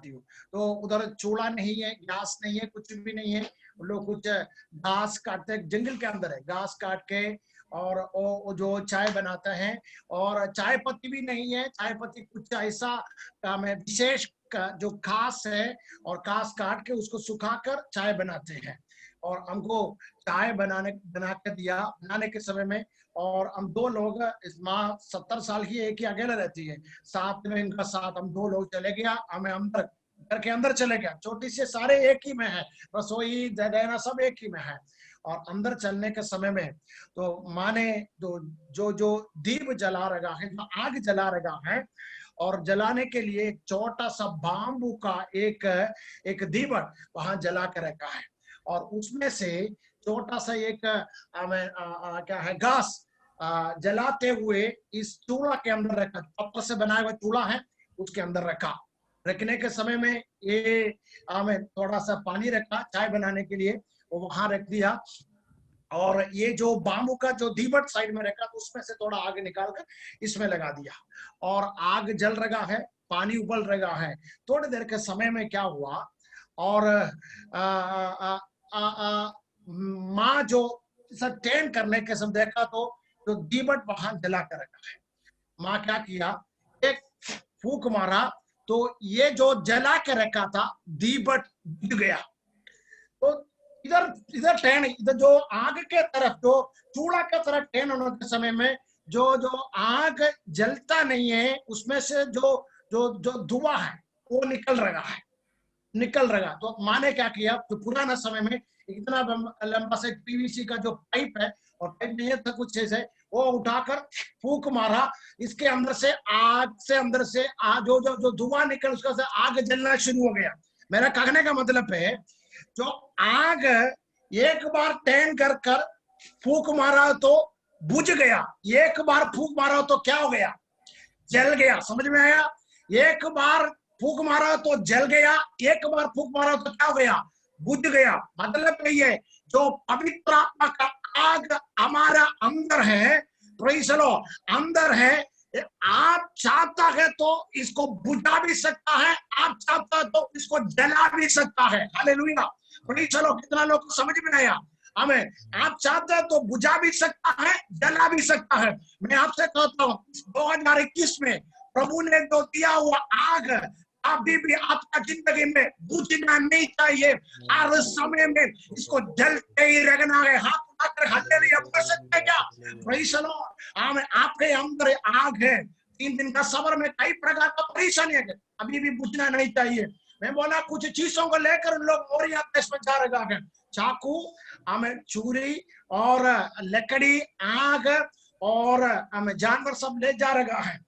Speaker 2: हूँ। तो उधर चूल्हा नहीं है, गैस नहीं है, कुछ भी नहीं है, लोग कुछ घास काटते, जंगल के अंदर है, घास काट के और वो जो चाय बनाते हैं, और चाय पत्ती भी नहीं है, चाय पत्ती कुछ ऐसा काम है विशेष जो घास है, और घास काट के उसको सुखाकर चाय बनाते हैं। और हमको चाय बना के दिया बनाने के समय में, और हम 2 लोग, इस माँ 70 साल की एक ही अकेले रहती है, साथ में इनका साथ हम 2 लोग चले गया, हमें अंदर घर के अंदर चले गया, छोटी से सारे एक ही में है, रसोई देना सब एक ही में है। और अंदर चलने के समय में तो माँ ने जो दीप जला रखा है, जो आग जला रखा है, और जलाने के लिए एक छोटा सा बाम्बू का एक दीपक वहां जला कर रखा है, और उसमें से छोटा सा एक क्या है घास जलाते हुए इस चूल्हा के अंदर रखा, पत्थर से बनाया हुआ चूल्हा है, उसके अंदर रखा। रखने के समय में ये हमें थोड़ा सा पानी रखा चाय बनाने के लिए, वो वहां रख दिया, और ये जो बाम्बू का जो दीपक साइड में रखा, तो उसमें से थोड़ा आग निकाल कर इसमें लगा दिया, और आग जल रहा है, पानी उबल रहा है। थोड़ी देर के समय में क्या हुआ, और माँ जो सब टेन करने के सब देखा, तो जो दीपक वहां जला कर रखा है, माँ क्या किया, एक फूक मारा, तो ये जो जला के रखा था दीपक बुझ गया। तो इधर इधर टैन, इधर जो आग के तरफ, जो चूल्हा के तरफ टैन होने के समय में जो आग जलता नहीं है, उसमें से जो जो जो धुआं है वो निकल रहा। तो माँ ने क्या किया, तो पुराना समय में इतना लंबा से पीवीसी का जो पाइप है, और पाइप नहीं था कुछ ऐसे, वो उठाकर फूक मारा, इसके अंदर से अंदर से जो धुआं निकल, उसका से आग जलना शुरू हो गया। मेरा कहने का मतलब है, जो आग एक बार टैन कर फूक मारा तो बुझ गया, एक बार फूक मारा तो क्या हो गया, जल गया। समझ में आया? एक बार फूक मारा तो जल गया, एक बार फूक मारा तो क्या हो गया, बुझ गया। मतलब यही है, जो पवित्र आत्मा का आग हमारा अंदर है, प्रेज़ द लॉर्ड, अंदर है, आप चाहता है तो इसको बुझा भी सकता है, आप चाहता तो इसको जला भी सकता है। Hallelujah, praise the Lord. कितना लोग को समझ में आया? हमें आप चाहते हैं तो बुझा भी सकता है, जला भी सकता है। मैं आपसे कहता हूँ, 2021 में प्रभु ने जो दिया हुआ आग अभी भी आपका जिंदगी में बुझना नहीं चाहिए, हर समय में इसको जलते ही रखना है। हाथ उठाकर हालेलुया बोल सकते हैं क्या? Praise the Lord. आपके अंदर आग है, 3 दिन का सबर में कई प्रकार का परेशानी है, अभी भी बुझना नहीं चाहिए। मैं बोला कुछ चीजों को लेकर लोग मोरिया देश में जा रहे हैं, चाकू, हमें छुरी और लकड़ी, आग और हमें जानवर सब ले जा रहा है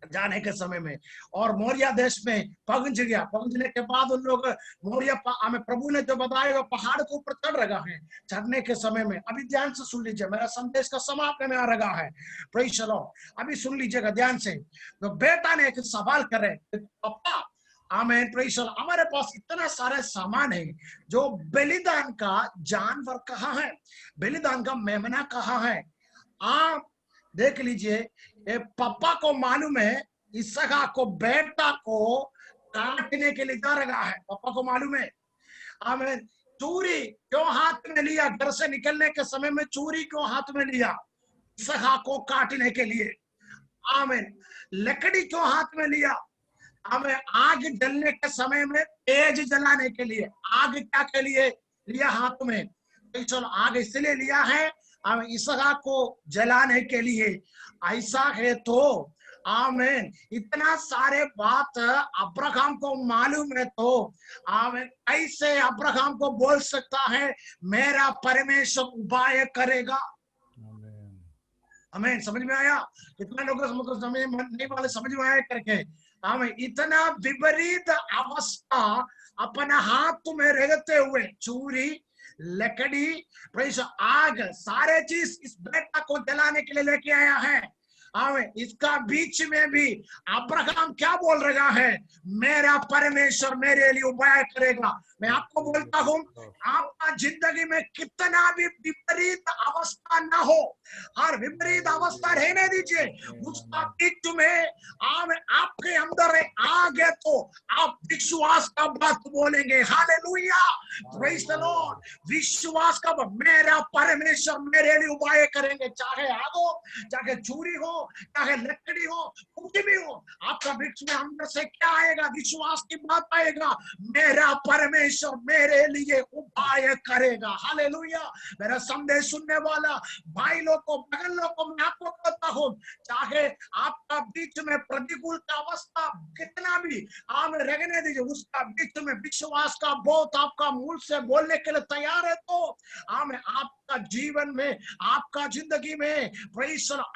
Speaker 2: जाने के समय में। और मोरिया देश में पहुंच गया, पहुंचने के बाद उन लोग मोरिया हमें प्रभु ने जो बताया पहाड़ के ऊपर चढ़ रहा है। चढ़ने के समय में अभी ध्यान से सुन लीजिए, मेरा संदेश का समाप्त में आ रहा है। प्रेज़ द लॉर्ड, अभी सुन लीजिएगा ध्यान से। तो बेटा ने एक सवाल करे, पापा आमेन, प्रेज़ द लॉर्ड, हमारे पास इतना सारे सामान है, जो बलिदान का जानवर कहाँ है, बलिदान का मेमना कहाँ है? आप देख लीजिए, पापा को मालूम है इसहाक को, बेटा को काटने के लिए जा रहा है। पापा को मालूम है। आमेन। चूरी क्यों हाथ में लिया? घर से निकलने के समय में चूरी क्यों हाथ में लिया? इसहाक को काटने के लिए। आमेन। लकड़ी क्यों हाथ में लिया? हमें आग जलने के समय में तेज जलाने के लिए। आग क्या के लिए लिया हाथ में? चलो, आग इसलिए लिया है हम इसहाक को जलाने के लिए। ऐसा है तो आमेन, इतना सारे बात अब्राहम को मालूम है, तो आमेन, ऐसे अब्राहम को बोल सकता है मेरा परमेश्वर उपाय करेगा। हमें समझ में आया? कितना लोगों को समझ नहीं वाले समझ में आया करके। हमें इतना विपरीत अवस्था अपना हाथ में रहते हुए, चूरी, लकड़ी, प्रेस, आग, सारे चीज इस बेटा को जलाने के लिए लेके आया है। हमें इसका बीच में भी अब्राहम क्या बोल रहा है? मेरा परमेश्वर मेरे लिए उपाय करेगा। मैं आपको बोलता हूँ, आपका जिंदगी में कितना भी विपरीत अवस्था ना हो, हर विपरीत अवस्था रहने दीजिए, उसका बीच में आमेन आपके अंदर है, आगे तो आप विश्वास का बात बोलेंगे। Hallelujah, praise the Lord. विश्वास का मेरा परमेश्वर मेरे लिए उपाय करेंगे, चाहे आग हो, चाहे चूरी हो, चाहे लकड़ी हो, कुछ भी हो। आपका वृक्ष में अंदर से क्या आएगा? विश्वास की बात आएगा, मेरा परमेश्वर मेरे लिए उपाय करेगा। हालेलुया। मेरा संदेश सुनने वाला भाई लोग को, बहन लोग को मैं आपको कहता हूं, चाहे आपका बीच में प्रतिकूल का अवस्था कितना भी आप रहने दीजिए, उसका बीच में विश्वास का बहुत आपका मूल से बोलने के लिए तैयार है, तो आपका जीवन में, आपका जिंदगी में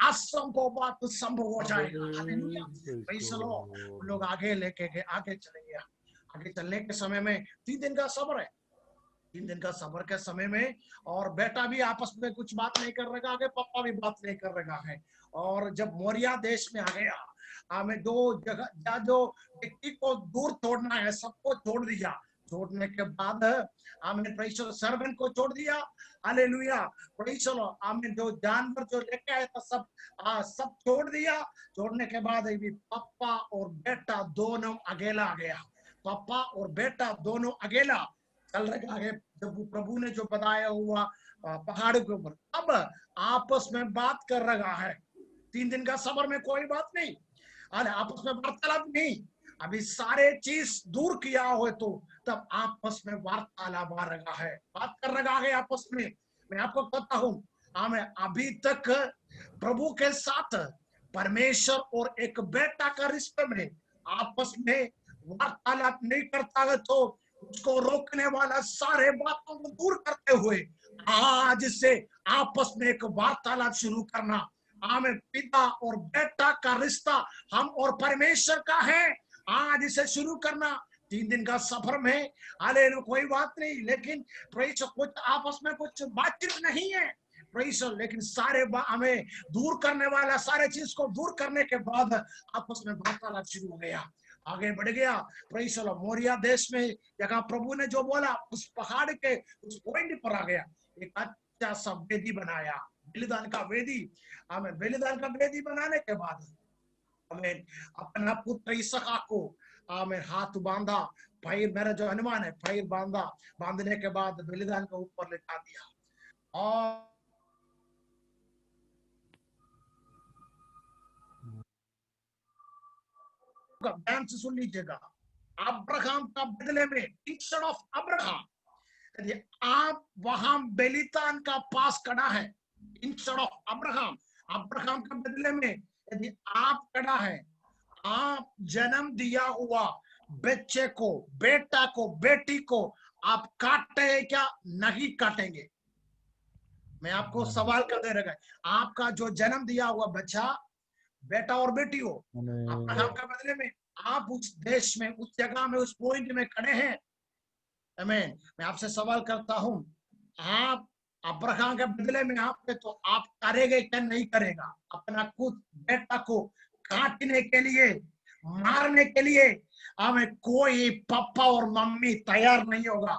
Speaker 2: असंभव बात संभव हो जाएगा। Hallelujah, praise the Lord. लोग आगे लेके गए, आगे चलेंगे। आगे चलने के समय में 3 दिन का सब्र है। 3 दिन का सब्र के समय में, और बेटा भी आपस में कुछ बात नहीं कर रहा है, पापा भी बात नहीं कर रहा है। और जब मोरिया देश में आ गया, हमें 2 जगह जो व्यक्ति को दूर छोड़ना है, सबको छोड़ दिया। छोड़ने के बाद हमें सर्वेंट को छोड़ दिया। Hallelujah, praise the Lord. हमें जो जानवर जो लेके आया था सब छोड़ दिया। छोड़ने के बाद भी पापा और बेटा दोनों अकेला आ गया। पापा और बेटा दोनों अकेला चल रहा है। जब प्रभु ने जो बताया हुआ पहाड़ के ऊपर, अब आपस में बात कर रहा है। 3 दिन का सब्र में कोई बात नहीं, आपस में वार्तालाप नहीं। अभी सारे चीज दूर किया हो तो तब आपस में वार्तालाप आ रहा है, बात कर रहा है आपस में। मैं आपको कहता हूं, हमें अभी तक प्रभु के साथ परमेश्वर और एक बेटा का रिश्ते में आपस में वार्तालाप नहीं करता है, तो उसको रोकने वाला सारे बातों को दूर करते हुए आज से आपस में एक वार्तालाप शुरू करना। हमें पिता और बेटा का रिश्ता हम और परमेश्वर का है, आज इसे शुरू करना। 3 दिन का सफर में हालेलुया कोई बात नहीं, लेकिन प्रेस कुछ आपस में कुछ बातचीत नहीं है प्रेस, लेकिन सारे हमें दूर करने वाला, सारे चीज को दूर करने के बाद आपस में वार्तालाप शुरू हो गया, आगे बढ़ गया। प्रेस मोरिया देश में जगह प्रभु ने जो बोला, उस पहाड़ के उस पॉइंट पर आ गया। एक अच्छा सा वेदी बनाया, बलिदान का वेदी। हमें बलिदान का वेदी बनाने के बाद हमें अपना पुत्र इसहाक को हमें हाथ बांधा, पैर, मेरा जो अनुमान है पैर बांधा, बांधने के बाद बलिदान के ऊपर लिटा दिया। और ध्यान से सुन लीजिएगा, अब्राहम का बदले में, इंस्टेड ऑफ अब्राहम, यदि आप वहां बलिदान का पास खड़ा है, इंस्टेड ऑफ अब्राहम, अब्राहम का बदले में यदि आप खड़ा है, आप जन्म दिया हुआ बच्चे को, बेटा को, बेटी को आप काटे क्या? नहीं काटेंगे। मैं आपको सवाल कर दे रहा, आपका जो जन्म दिया हुआ बच्चा, बेटा और बेटी हो, अब्राहम का बदले में आप उस देश में, उस जगह में, उस पॉइंट में खड़े हैं। आमीन। मैं आपसे सवाल करता हूं, आप अब्राहम के बदले में आप पे, तो आप करेंगे क्या? नहीं करेगा? अपना खुद बेटा को काटने के लिए, मारने के लिए हमें कोई पापा और मम्मी तैयार नहीं होगा,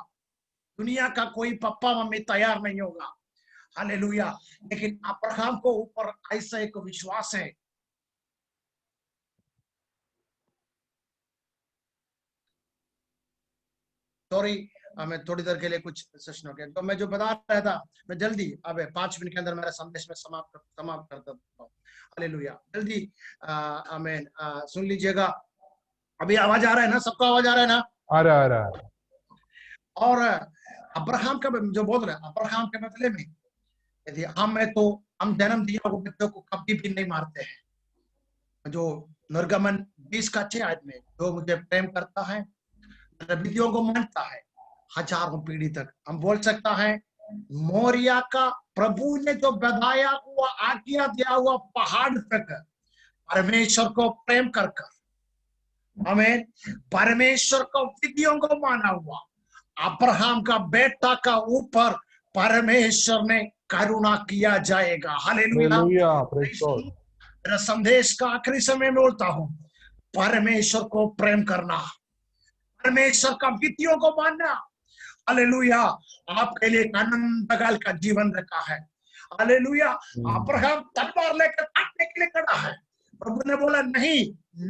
Speaker 2: दुनिया का कोई पापा मम्मी तैयार नहीं होगा। हालेलुया। लेकिन अब्राहम को ऊपर ऐसा एक विश्वास है, सॉरी मैं थोड़ी देर के लिए कुछ सेशन हो गया, तो मैं जो बता रहा था, मैं जल्दी अब 5 मिनट के अंदर मेरा संदेश में समाप्त कर देता हूँ। हालेलुया, जल्दी आमीन सुन लीजिएगा। अभी आवाज आ रहा है ना? सबको आवाज आ रहा है ना?
Speaker 1: आ रहा है।
Speaker 2: और अब्राहम का जो बोल रहे हैं, अब्राहम के बदले में यदि हम जन्म दिया हुआ बच्चों को कभी भी नहीं मारते हैं। जो निर्गमन 20 का 6 आयत में, जो मुझे प्रेम करता है, विधियों को मानता है, हजारों पीढ़ी तक, हम बोल सकता है मोरिया का प्रभु ने जो बताया हुआ, आज्ञा दिया हुआ पहाड़ तक परमेश्वर को प्रेम कर हमें परमेश्वर को विधियों को माना हुआ अब्राहम का बेटा का ऊपर परमेश्वर ने करुणा किया जाएगा। हालेलुया। मेरा संदेश का आखिरी समय में बोलता हूं, परमेश्वर को प्रेम करना, परमेश्वर का विधियों को मानना, हालेलुया, आपके लिए एक आनंदकाल का जीवन रखा है। हालेलुया। अब्राहम तलवार लेकर काटने के लिए खड़ा है, प्रभु ने बोला नहीं,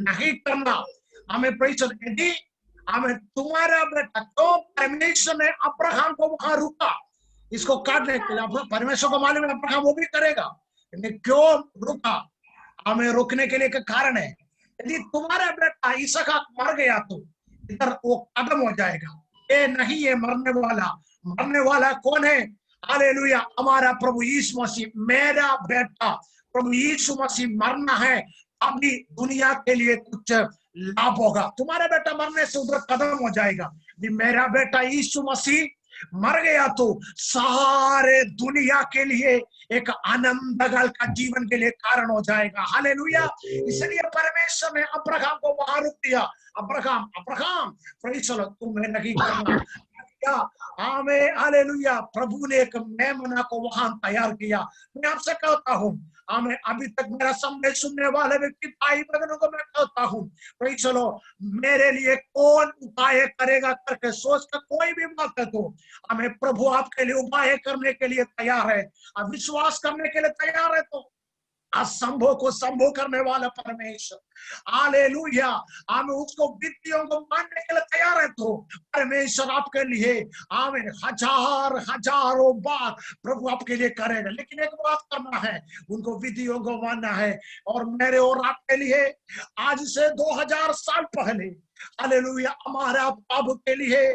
Speaker 2: नहीं करना। हमें प्रेज यदि हमें तुम्हारा बेटा, तो परमेश्वर ने अब्राहम को वहां रुका इसको काटने के लिए। परमेश्वर को मालूम है अब्राहम वो भी करेगा, क्यों रुका? हमें रोकने के लिए एक कारण है। यदि तुम्हारा बेटा इसहाक मर गया तो इधर वो खत्म हो जाएगा। ये नहीं, ये मरने वाला कौन है? हालेलुया, हमारा प्रभु यीशु मसीह। मेरा बेटा प्रभु यीशु मसीह मरना है, अभी दुनिया के लिए कुछ लाभ होगा। तुम्हारा बेटा मरने से उधर खत्म हो जाएगा। मेरा बेटा यीशु मसीह मर गया तो सारे दुनिया के लिए एक आनंदगल का जीवन के लिए कारण हो जाएगा। हालेलुया। इसलिए परमेश्वर ने अब्राहम को वहां रुक दिया। अब्राहम प्रेज़ द लॉर्ड, तुम्हें नहीं करना। आमीन, हालेलुया। प्रभु ने एक मेमना को वहां तैयार किया। मैं आपसे कहता हूँ, आमीन, अभी तक मेरा संदेश सुनने वाले व्यक्ति भाई बहनों को मैं कहता हूँ, प्रेज़ द लॉर्ड, मेरे लिए कौन उपाय करेगा करके सोच कर कोई भी मत दो। हमें प्रभु आपके लिए उपाय करने के लिए तैयार है, अब विश्वास करने के लिए तैयार है। तो असंभव को संभव करने वाला परमेश्वर, हालेलुया, हम उसको विधियों को मानने के लिए तैयार है। तो परमेश्वर आपके लिए आमीन हजारों बार प्रभु आपके लिए करेगा। लेकिन एक बात करना है, उनको विधियों को मानना है। और मेरे और आपके लिए आज से 2000 साल पहले, हालेलुया, हमारा प्रभु के लिए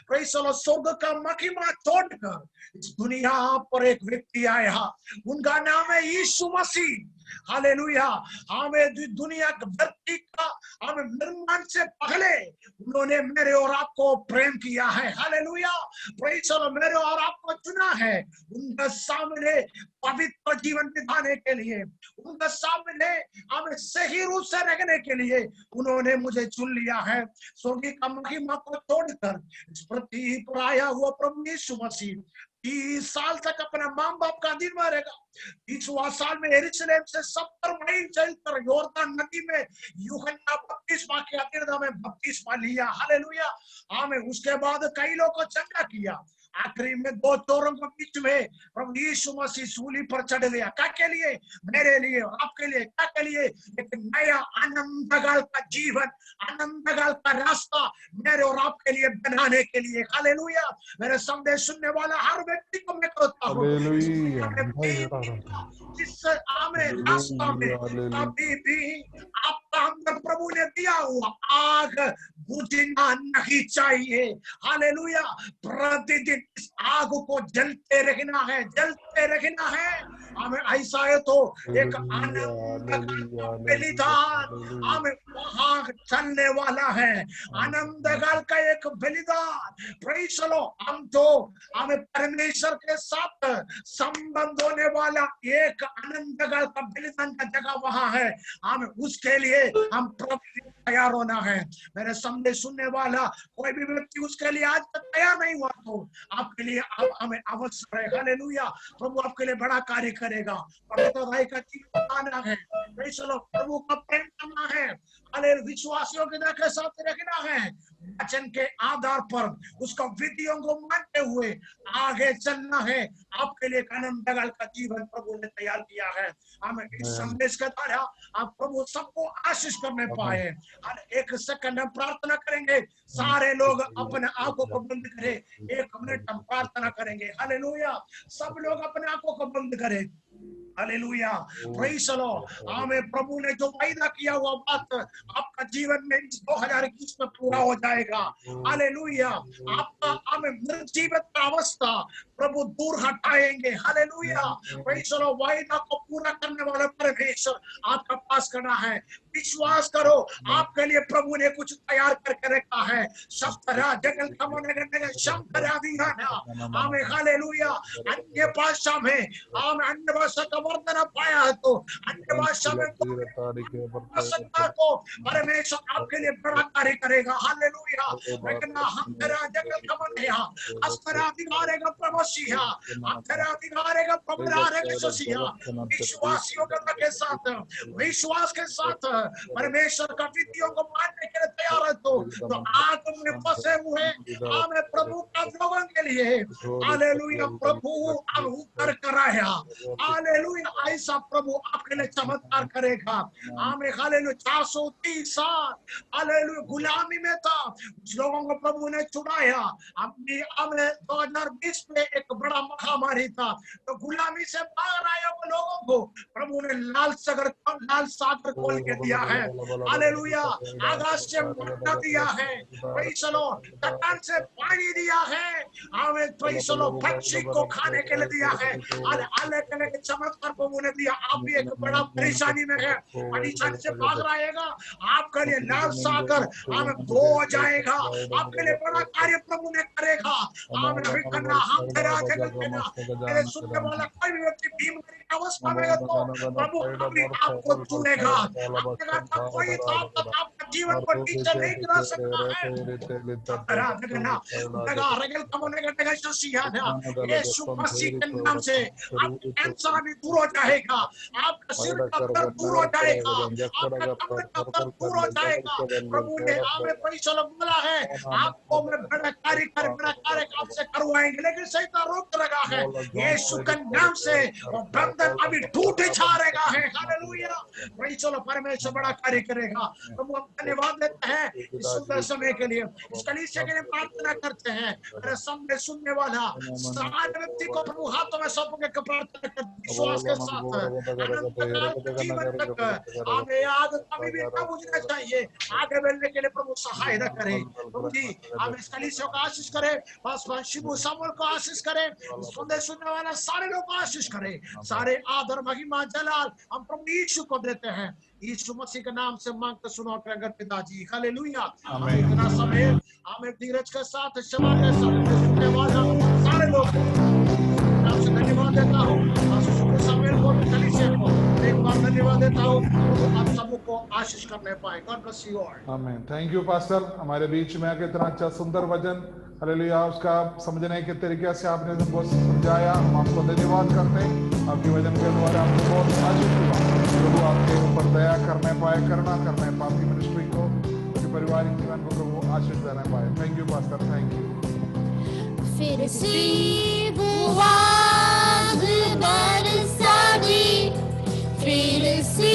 Speaker 2: प्रेज़ द लॉर्ड स्वर्ग का महिमा छोड़कर इस दुनिया पर एक व्यक्ति आया, उनका नाम है यीशु मसीह। हालेलुया। हमें दुनिया के व्यक्ति का हमें निर्माण से पहले उन्होंने मेरे और आपको प्रेम किया है। हालेलुया, प्रेज़ द लॉर्ड, मेरे और आपको चुना है उनके सामने पवित्र जीवन बिताने के लिए, उनके सामने हमें सही रूप से रहने के लिए उन्होंने मुझे चुन लिया है। स्वर्ग का महिमा को छोड़कर इस पृथ्वी पर आया हुआ प्रभु यीशु मसीह 30 साल तक अपना माँ बाप का अधीन में रहेगा। 30वां साल में यरूशलेम से 70 मील चलकर यॉर्दन नदी में यूहन्ना बपतिस्मा के अधीन में बपतिस्मा लिया। हालेलुया। हमें उसके बाद कई लोगों को चंगा किया। आखिरी में 2 चोरों के बीच में प्रभु यीशु मसीह सूली पर चढ़ गया। क्या के लिए? मेरे लिए और आपके लिए। क्या के लिए? एक नया आनंदकाल का जीवन, आनंदकाल का रास्ता मेरे और आपके लिए बनाने के लिए। हालेलुया। मेरे संदेश सुनने वाला हर व्यक्ति को मैं कहता हूँ, इस आमीन रास्ता में कभी भी आपका अंदर प्रभु ने दिया हुआ आग बुझना नहीं चाहिए। हालेलुया। प्रतिदिन इस आग को जलते रहना है, जलते रहना है। हमें ऐसा है तो एक आनंद का बलिदान हमें वहां चलने वाला है। आनंदकाल का एक बलिदान, प्रेज़ द लॉर्ड। हम तो हमें परमेश्वर के साथ संबंध होने वाला एक आनंदकाल का बलिदान का जगह वहां है। हमें उसके लिए हम प्रभु तैयार होना है। मेरे संदेश सुनने वाला कोई भी व्यक्ति उसके लिए आज तक तैयार नहीं हुआ तो आपके लिए हमें अवसर है। हालेलुया। प्रभु आपके लिए बड़ा कार्य करेगा। पवित्र भाई का जीवन आना है, प्रेज़ द लॉर्ड, प्रभु का प्रेम करना है, हालेलुया, विश्वासियों के साथ रखना है, वचन के आधार पर उसका विधियों को मानते हुए आगे चलना है। आपके लिए आनंदकाल का जीवन प्रभु ने तैयार किया है। हमें इस संदेश के द्वारा आप प्रभु सबको आशीष करने पाए। हर एक सेकंड हम प्रार्थना करेंगे। सारे लोग अपने आंखों को बंद करें, 1 मिनट हम प्रार्थना करेंगे। हालेलुया। सब लोग अपने आंखों को बंद करें। Hallelujah, praise the Lord. हमें प्रभु ने जो वायदा किया हुआ बात आपका जीवन में इस 2021 में पूरा हो जाएगा। हालेलुया। आपका हमें निर्जीवित अवस्था प्रभु दूर हटाएंगे। Hallelujah, praise the Lord. वायदा को पूरा करने वाला परमेश्वर आपका पास करना है। विश्वास करो, आपके लिए प्रभु ने कुछ तैयार करके रखा है। शस्त्रा जगल कमने शंकरा दिहाना। हमें हालेलुया। अन्य भाषा में हम अन्य भाषा का वर्णन पाया है तो अन्य भाषा में सत्ता को परमेश्वर आपके लिए बड़ा कार्य करेगा। हालेलुया। लेकिन हम तेरा जगल कमने अस्त्रा दिखारेगा प्रभुसिया, तेरा दिखारेगा प्रभु रहेगा ससिया। विश्वासियों के साथ, विश्वास के साथ परमेश्वर का विधियों को मानने के लिए तैयार है तो आग में फंसे हुए हमें प्रभु का लोगों के लिए हालेलुया प्रभु अब ऊपर कराया हालेलुया ऐसा प्रभु आपके लिए चमत्कार करेगा। हमें हालेलुया 430 साल हालेलुया गुलामी में था, उस लोगों को प्रभु ने छुड़ाया। अपनी हमें 2020 में एक बड़ा महामारी था तो गुलामी से बाहर आए वो लोगों को प्रभु ने लाल सागर खोल के दिया है। हालेलुया आकाश से मन्ना दिया है, प्रेज़ द लॉर्ड, चट्टान से पानी दिया है, हमें प्रेज़ द लॉर्ड पक्षी को खाने के लिए दिया है। अलग अलग चमत्कार प्रभु ने दिया। आप भी एक बड़ा परेशानी में है, परेशानी से बाहर आएगा, आपके लिए लाल सागर हमें धो जाएगा, आपके लिए बड़ा कार्य प्रभु ने करेगा। हमें अभी करना हम तेरा जगत में ना मेरे सुनने वाला कोई भी व्यक्ति बीमारी की अवस्था में है तो प्रभु अभी आपको चुनेगा। आपने कहा कोई आपका जीवन को नीचे नहीं गिरा सकता है। यीशु मसीह के नाम से आपका कैंसर भी दूर हो जाएगा, आपका सिर का दर्द दूर हो जाएगा, आपका कमर का दर्द दूर हो जाएगा। प्रभु ने हमें परिचय बोला है आपको मैं बड़ा कार्य आपसे करवाएंगे, लेकिन शैतान रोक लगा है। यीशु के नाम से वो बंधन अभी टूट जाएगा है। हालेलुया परिचय परमेश्वर बड़ा कार्य करेगा। प्रभु हम धन्यवाद देते हैं इस सुंदर समय के लिए, इस कलीसिया के लिए प्रार्थना करते हैं। मेरे सामने सुनने वाला सारे व्यक्ति को प्रभु हाथों में सौंप के प्रार्थना करते विश्वास के साथ अनंत काल के जीवन तक हमें याद कभी भी ना बुझना चाहिए। आगे बढ़ने के लिए प्रभु सहायता करे। प्रभु जी हम इस कलीसिया को आशीष करे, पास्टर शिबू सामुएल को आशीष करे, सुनने सुनने वाला सारे लोग को आशीष करे। सारे आदर महिमा जलाल हम प्रभु यीशु को देते हैं, यीशु मसीह के नाम से मांगते सुनो प्रगट पिताजी। हालेलुया हमें इतना समय हमें धीरज के साथ क्षमा के साथ सुनने वाला सारे लोग नाम से धन्यवाद देता हूँ। सामुएल को कलीसिया को एक बार धन्यवाद देता हूँ। आप सबको आशीष करने पाए। God bless you all.
Speaker 1: आमीन। थैंक यू पास्टर, हमारे बीच में आके इतना अच्छा सुंदर वचन हालेलुया उसका समझने के तरीके से आपने हमको समझाया। हम आपको धन्यवाद करते हैं, आपके वचन के द्वारा हमको बहुत आशीष हुआ। प्रभु आपके ऊपर दया करने पाए, करुणा करने पाए, आपकी मिनिस्ट्री को, आपके पारिवारिक जीवन को प्रभु आशीष देने पाए। Thank you pastor, thank you.
Speaker 3: फिर से वो आग बरसा दी, फिर से